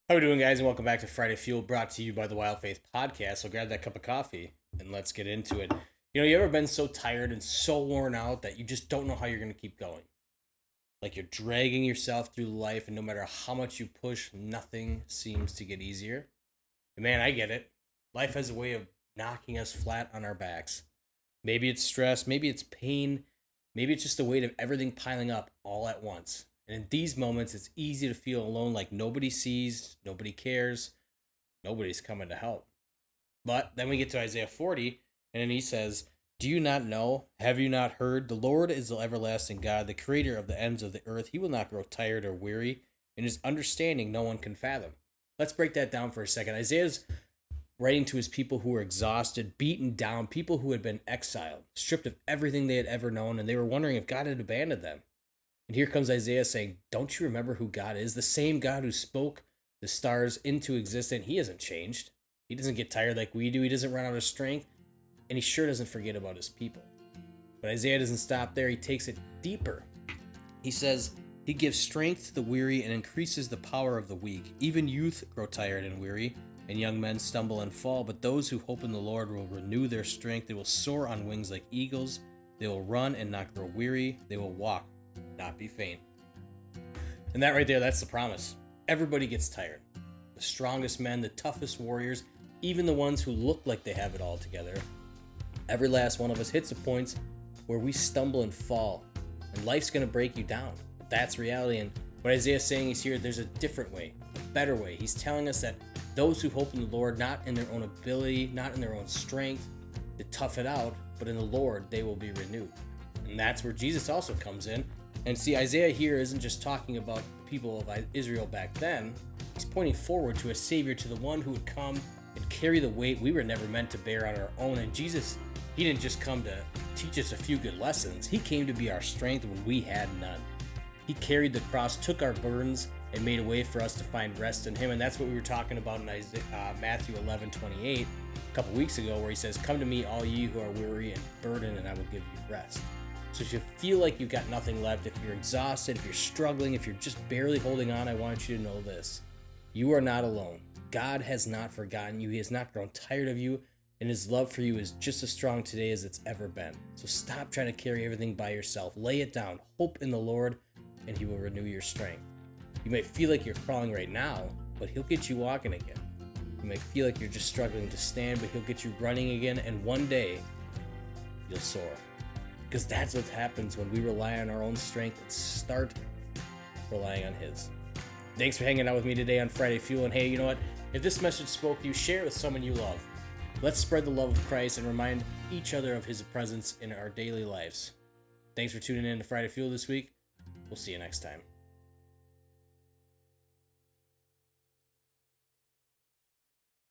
How we doing, guys? And welcome back to Friday Fuel, brought to you by the Wild Faith Podcast. So grab that cup of coffee and let's get into it. You ever been so tired and so worn out that you just don't know how you're going to keep going? Like you're dragging yourself through life, and no matter how much you push, nothing seems to get easier. And man, I get it. Life has a way of knocking us flat on our backs. Maybe it's stress, maybe it's pain, maybe it's just the weight of everything piling up all at once. And in these moments, it's easy to feel alone, like nobody sees, nobody cares, nobody's coming to help. But then we get to Isaiah 40, and then he says, "Do you not know? Have you not heard? The Lord is the everlasting God, the creator of the ends of the earth. He will not grow tired or weary. In his understanding, no one can fathom." Let's break that down for a second. Isaiah's writing to his people who were exhausted, beaten down, people who had been exiled, stripped of everything they had ever known, and they were wondering if God had abandoned them. And here comes Isaiah saying, "Don't you remember who God is? The same God who spoke the stars into existence. He hasn't changed. He doesn't get tired like we do. He doesn't run out of strength. And he sure doesn't forget about his people." But Isaiah doesn't stop there. He takes it deeper. He says, "He gives strength to the weary and increases the power of the weak. Even youth grow tired and weary, and young men stumble and fall. But those who hope in the Lord will renew their strength. They will soar on wings like eagles. They will run and not grow weary. They will walk, not be faint." And that right there, that's the promise. Everybody gets tired. The strongest men, the toughest warriors, even the ones who look like they have it all together. Every last one of us hits a point where we stumble and fall, and life's going to break you down. But that's reality. And what Isaiah's saying is here, there's a different way, a better way. He's telling us that those who hope in the Lord, not in their own ability, not in their own strength to tough it out, but in the Lord, they will be renewed. And that's where Jesus also comes in. And see, Isaiah here isn't just talking about the people of Israel back then. He's pointing forward to a Savior, to the one who would come and carry the weight we were never meant to bear on our own. And Jesus, he didn't just come to teach us a few good lessons. He came to be our strength when we had none. He carried the cross, took our burdens, and made a way for us to find rest in him. And that's what we were talking about in Matthew 11:28 a couple weeks ago, where he says, "Come to me, all ye who are weary and burdened, and I will give you rest." So if you feel like you've got nothing left, if you're exhausted, if you're struggling, if you're just barely holding on, I want you to know this. You are not alone. God has not forgotten you. He has not grown tired of you, and his love for you is just as strong today as it's ever been. So stop trying to carry everything by yourself. Lay it down. Hope in the Lord, and he will renew your strength. You might feel like you're crawling right now, but he'll get you walking again. You might feel like you're just struggling to stand, but he'll get you running again, and one day, you'll soar. Because that's what happens when we rely on our own strength and start relying on his. Thanks for hanging out with me today on Friday Fuel. And hey, you know what? If this message spoke to you, share it with someone you love. Let's spread the love of Christ and remind each other of his presence in our daily lives. Thanks for tuning in to Friday Fuel this week. We'll see you next time.